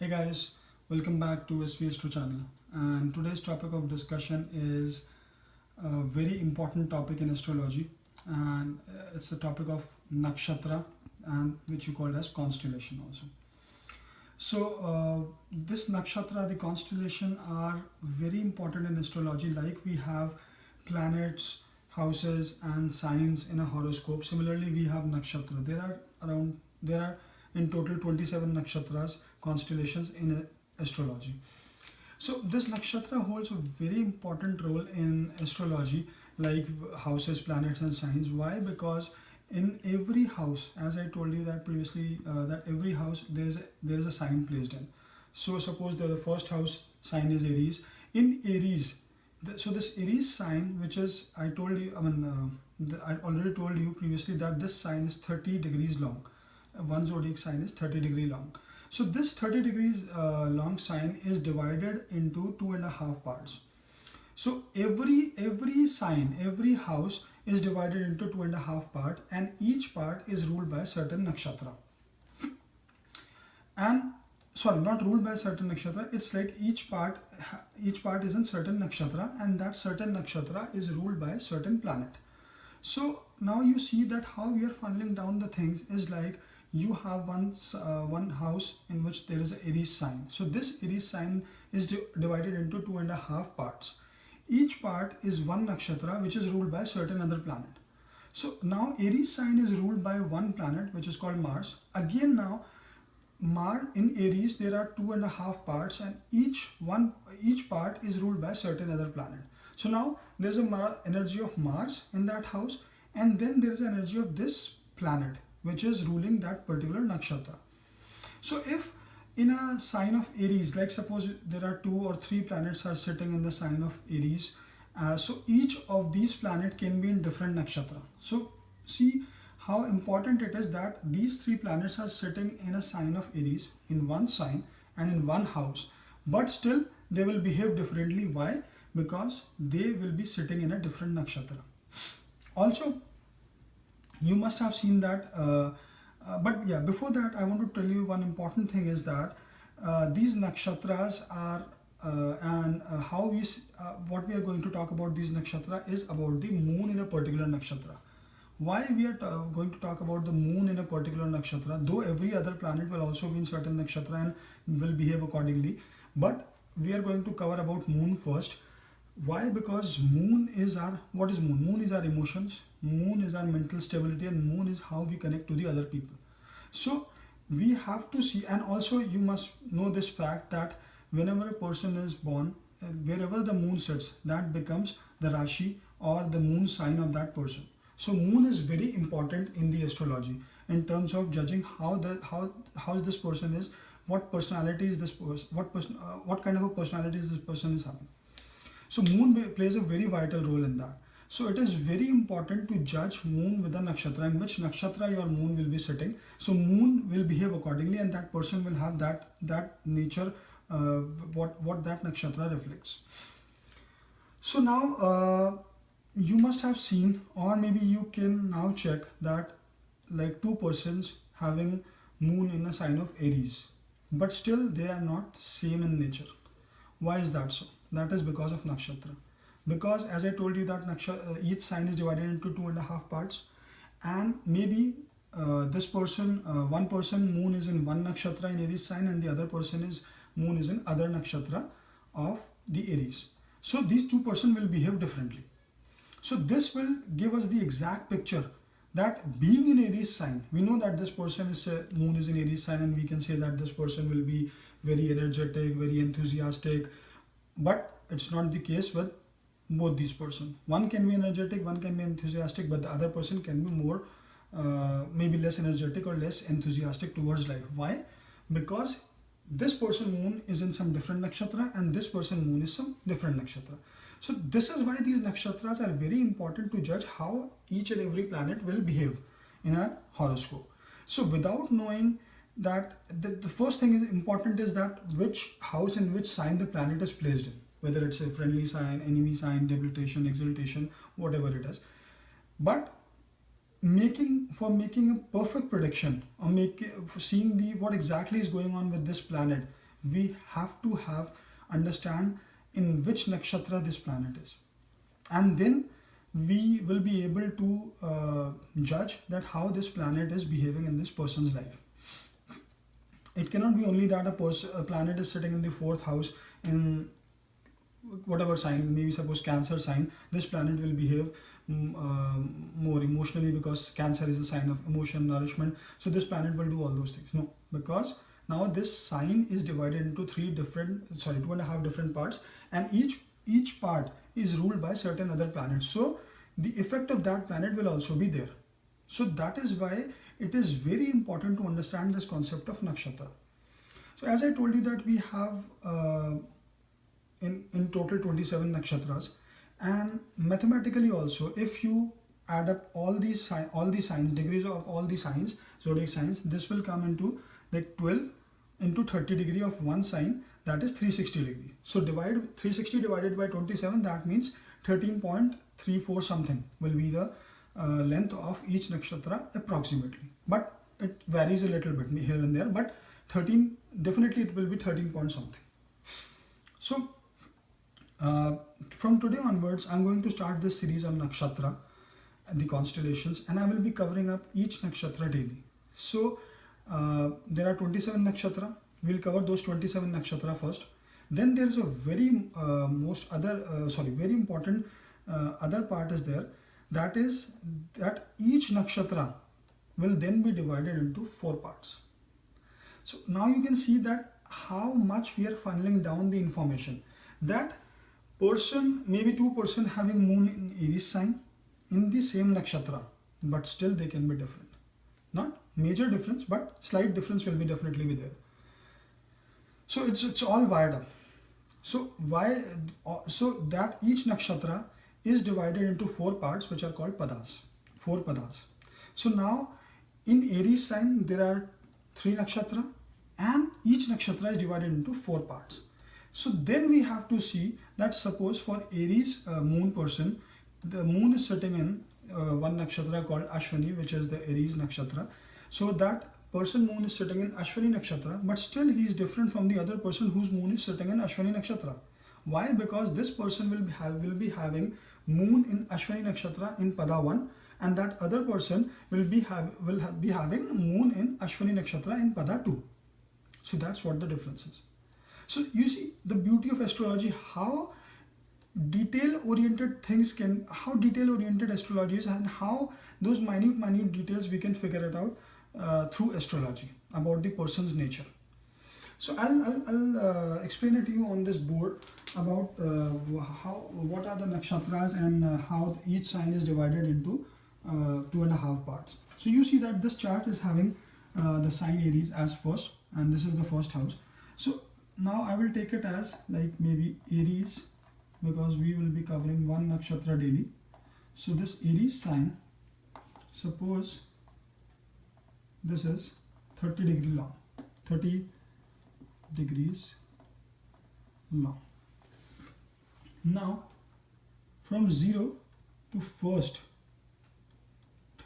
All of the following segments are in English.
Hey guys, welcome back to SV Astro channel. And today's topic of discussion is a very important topic in astrology, and it's the topic of nakshatra, and which you call as constellation also. This nakshatra, the constellation, are very important in astrology. Like we have planets, houses, and signs in a horoscope. Similarly, we have nakshatra. There are in total 27 nakshatras, constellations in astrology. So this nakshatra holds a very important role in astrology, like houses, planets, and signs. Why? Because in every house, as I told you that previously, that every house there is a sign placed in. So suppose the first house sign is Aries. In Aries, so this Aries sign, which is I told you, I already told you previously that this sign is 30 degrees long. One zodiac sign is 30-degree long. So this 30 degrees long sign is divided into 2.5 parts. So every sign, every house is divided into 2.5 part, and each part is ruled by a certain nakshatra. And sorry, not ruled by a certain nakshatra. It's like each part is in certain nakshatra, and that certain nakshatra is ruled by a certain planet. So now you see that how we are funneling down the things is like you have one house in which there is an Aries sign. So this Aries sign is divided into 2.5 parts. Each part is one nakshatra which is ruled by a certain other planet. So now Aries sign is ruled by one planet which is called Mars. Again now Mars in Aries there are 2.5 parts, and each part is ruled by a certain other planet. So now there is a energy of Mars in that house, and then there is an energy of this planet which is ruling that particular nakshatra. So if in a sign of Aries, like suppose there are 2 or 3 planets are sitting in the sign of Aries, so each of these planets can be in different nakshatra. So see how important it is that these 3 planets are sitting in a sign of Aries, in one sign and in one house, but still they will behave differently. Why? Because they will be sitting in a different nakshatra. Also, you must have seen that, but yeah, before that I want to tell you one important thing is that these nakshatras are and how what we are going to talk about these nakshatra is about the moon in a particular nakshatra. Why we are going to talk about the moon in a particular nakshatra, though every other planet will also be in certain nakshatra and will behave accordingly, but we are going to cover about moon first. Why? Because moon is our, what is moon? Moon is our emotions, moon is our mental stability, and moon is how we connect to the other people. So we have to see, and also you must know this fact that whenever a person is born, wherever the moon sits, that becomes the Rashi or the moon sign of that person. So moon is very important in the astrology in terms of judging how this person is, what personality is this person, what kind of a personality is this person is having. So moon plays a very vital role in that. So it is very important to judge moon with a nakshatra, in which nakshatra your moon will be sitting. So moon will behave accordingly, and that person will have that nature, what that nakshatra reflects. So now you must have seen, or maybe you can now check that like 2 persons having moon in a sign of Aries, but still they are not same in nature. Why is that so? That is because of nakshatra. Because as I told you that each sign is divided into 2.5 parts, and maybe this person, one person moon is in one nakshatra in Aries sign, and the other person is moon is in other nakshatra of the Aries. So these 2 persons will behave differently. So this will give us the exact picture that being in Aries sign, we know that this person is moon is in Aries sign, and we can say that this person will be very energetic, very enthusiastic. But it's not the case with both these persons. One can be energetic, one can be enthusiastic, but the other person can be more, maybe less energetic or less enthusiastic towards life. Why? Because this person moon is in some different nakshatra, and this person moon is some different nakshatra. So this is why these nakshatras are very important to judge how each and every planet will behave in our horoscope. So without knowing that, the first thing is important is that which house and which sign the planet is placed in, whether it's a friendly sign, enemy sign, debilitation, exaltation, whatever it is. But making a perfect prediction, or seeing the what exactly is going on with this planet, we have to understand in which nakshatra this planet is, and then we will be able to judge that how this planet is behaving in this person's life. It cannot be only that a planet is sitting in the 4th house in whatever sign, maybe suppose Cancer sign. This planet will behave more emotionally because Cancer is a sign of emotion, nourishment. So this planet will do all those things. No, because now this sign is divided into 2.5 different parts, and each part is ruled by certain other planets. So the effect of that planet will also be there. So that is why it is very important to understand this concept of nakshatra. So as I told you that we have in total 27 nakshatras, and mathematically also, if you add up all these signs, degrees of all the signs, zodiac signs, this will come into like 12 into 30 degree of one sign, that is 360 degree. So divide 360 divided by 27, that means 13.34 something will be the length of each nakshatra approximately, but it varies a little bit here and there, but 13 definitely it will be 13 point something. So from today onwards, I'm going to start this series on nakshatra and the constellations, and I will be covering up each nakshatra daily. So there are 27 nakshatra. We'll cover those 27 nakshatra first. Then there is a very very important other part is there. That is that each nakshatra will then be divided into 4 parts. So now you can see that how much we are funneling down the information. That person, maybe 2% having moon in Aries sign in the same nakshatra, but still they can be different. Not major difference, but slight difference will be definitely be there. So it's all wired up. So that each nakshatra is divided into 4 parts, which are called padas, 4 padas. So now in Aries sign there are 3 nakshatra, and each nakshatra is divided into 4 parts. So then we have to see that suppose for Aries moon person, the moon is sitting in one nakshatra called Ashwini, which is the Aries nakshatra. So that person moon is sitting in Ashwini nakshatra, but still he is different from the other person whose moon is sitting in Ashwini nakshatra. Why? Because this person will be having moon in Ashwini nakshatra in pada 1, and that other person will be having moon in Ashwini nakshatra in pada 2. So that's what the difference is. So you see the beauty of astrology, how detail-oriented astrology is, and how those minute details we can figure it out through astrology about the person's nature. So I'll explain it to you on this board about what are the nakshatras and how each sign is divided into 2.5 parts. So you see that this chart is having the sign Aries as first, and this is the first house. So now I will take it as like maybe Aries, because we will be covering one nakshatra daily. So this Aries sign, suppose this is 30 degree long, 30 degrees long. Now from 0 to first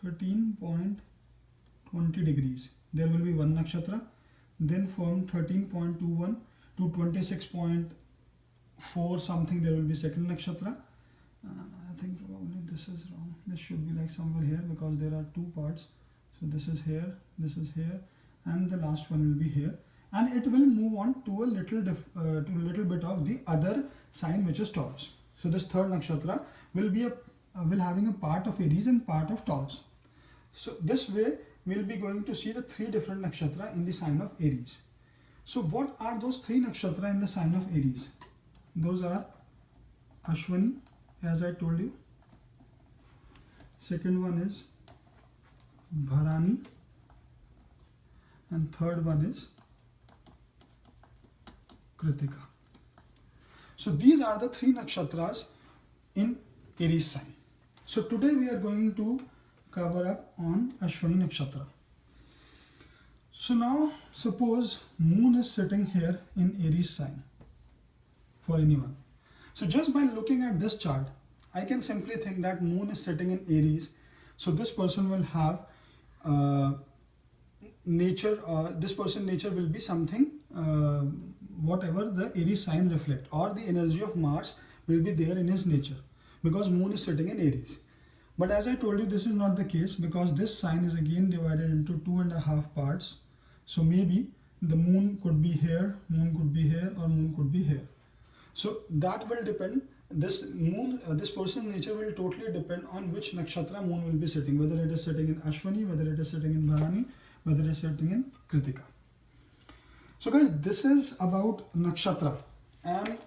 13.20 degrees there will be one nakshatra. Then from 13.21 to 26.4 something there will be second nakshatra. I think probably this is wrong. This should be like somewhere here, because there are 2 parts. So this is here, and the last one will be here, and it will move on to a little bit of the other sign, which is Taurus. So this third nakshatra will be having a part of Aries and part of Taurus. So this way we'll be going to see the 3 different nakshatra in the sign of Aries. So what are those 3 nakshatra in the sign of Aries? Those are Ashwini, as I told you. Second one is Bharani, and third one is Kritika. So these are the 3 nakshatras in Aries sign. So today we are going to cover up on Ashwini nakshatra. So now suppose moon is sitting here in Aries sign for anyone. So just by looking at this chart, I can simply think that moon is sitting in Aries. So this person will have nature, this person's nature will be something whatever the Aries sign reflect, or the energy of Mars will be there in his nature, because moon is sitting in Aries. But as I told you, this is not the case, because this sign is again divided into 2.5 parts. So maybe the moon could be here, moon could be here, or moon could be here. So that will depend. This moon, this person's nature will totally depend on which nakshatra moon will be sitting, whether it is sitting in Ashwini, whether it is sitting in Bharani, whether it is sitting in Kritika. So guys, this is about nakshatra, and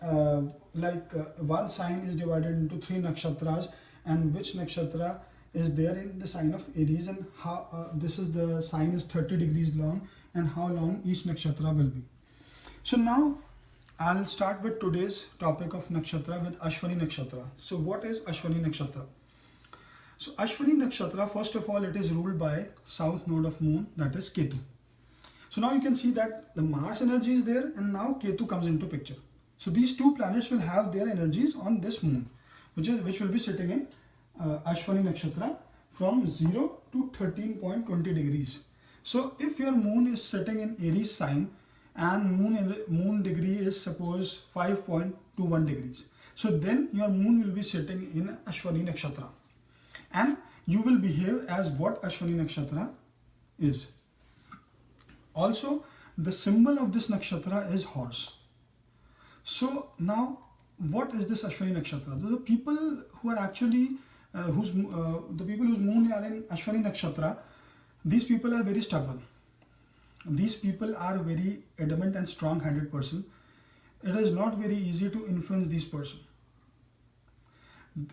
one sign is divided into 3 nakshatras, and which nakshatra is there in the sign of Aries, and how this is the sign is 30 degrees long, and how long each nakshatra will be. So now I'll start with today's topic of nakshatra with Ashwini Nakshatra. So what is Ashwini Nakshatra? So Ashwini Nakshatra, first of all, it is ruled by south node of moon, that is Ketu. So now you can see that the Mars energy is there, and now Ketu comes into picture. So these two planets will have their energies on this moon, which will be sitting in Ashwini Nakshatra from 0 to 13.20 degrees. So if your moon is sitting in Aries sign, and moon degree is suppose 5.21 degrees, so then your moon will be sitting in Ashwini Nakshatra, and you will behave as what Ashwini Nakshatra is. Also, the symbol of this nakshatra is horse. So now, what is this Ashwini Nakshatra? The people who are actually the people whose moon are in Ashwini Nakshatra, these people are very stubborn. These people are very adamant and strong-handed person. It is not very easy to influence this person.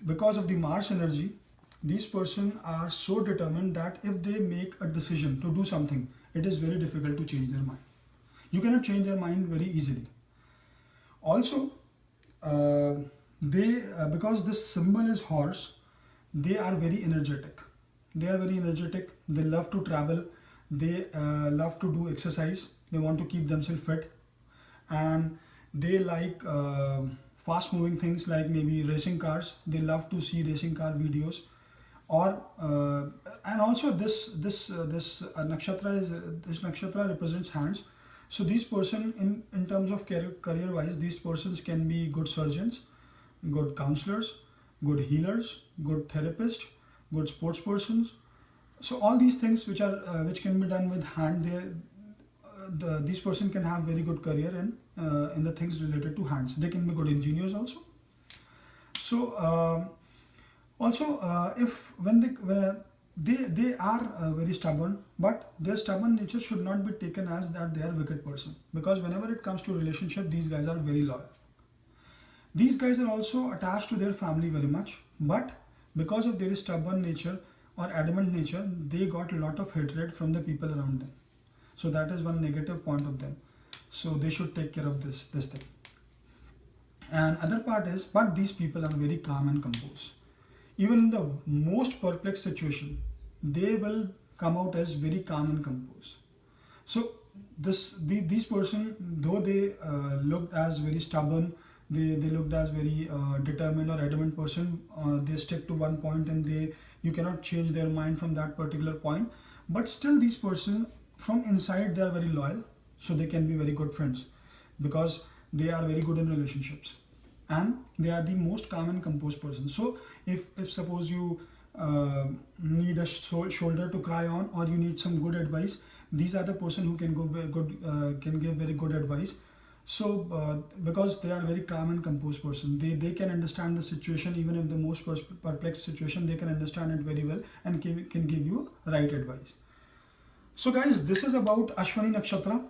Because of the Mars energy, these person are so determined that if they make a decision to do something, it is very difficult to change their mind. You cannot change their mind very easily. Also, because this symbol is horse, they are very energetic. They love to travel. They love to do exercise. They want to keep themselves fit, and they like fast moving things like maybe racing cars. They love to see racing car videos, or and also this nakshatra represents hands. So these person in terms of career wise, these persons can be good surgeons, good counselors, good healers, good therapists, good sports persons. So all these things which can be done with hand, these person can have very good career in the things related to hands. They can be good engineers also. So if they are very stubborn, but their stubborn nature should not be taken as that they are wicked person, because whenever it comes to relationship, these guys are very loyal. These guys are also attached to their family very much, but because of their stubborn nature or adamant nature, they got a lot of hatred from the people around them. So that is one negative point of them. So they should take care of this thing. And other part is, but these people are very calm and composed. Even in the most perplexed situation, they will come out as very calm and composed. So these person, though they looked as very stubborn, they looked as very determined or adamant person, they stick to one point, and you cannot change their mind from that particular point. But still, these person from inside, they are very loyal, so they can be very good friends, because they are very good in relationships, and they are the most calm and composed person. So if suppose you need a shoulder to cry on, or you need some good advice, these are the person who can give very good advice. So because they are very calm and composed person, they can understand the situation. Even if the most perplexed situation, they can understand it very well and can give you right advice. So guys, this is about Ashwini Nakshatra,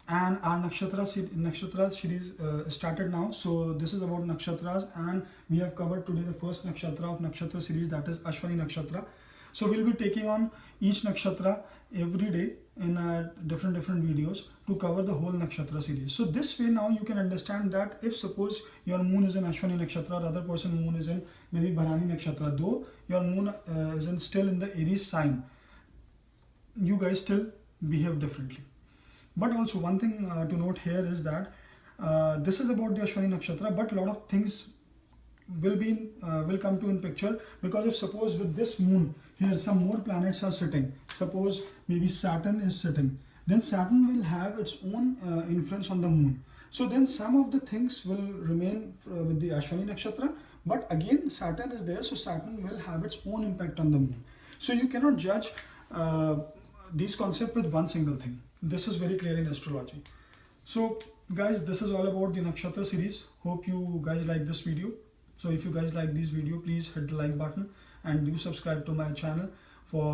and our Nakshatra series started now. So this is about Nakshatras, and we have covered today the first Nakshatra of Nakshatra series, that is Ashwini Nakshatra. So we'll be taking on each Nakshatra every day in different videos to cover the whole Nakshatra series. So this way now you can understand that if suppose your moon is in Ashwini Nakshatra, the other person moon is in maybe Bharani Nakshatra, though your moon is still in the Aries sign, you guys still behave differently. But also one thing to note here is that this is about the Ashwini Nakshatra, but a lot of things will come to in picture, because if suppose with this moon here some more planets are sitting, suppose maybe Saturn is sitting, then Saturn will have its own influence on the moon. So then some of the things will remain with the Ashwini Nakshatra, but again Saturn is there, so Saturn will have its own impact on the moon. So you cannot judge these concepts with one single thing. This is very clear in astrology. So guys, this is all about the Nakshatra series. Hope you guys like this video. So if you guys like this video, please hit the like button and do subscribe to my channel for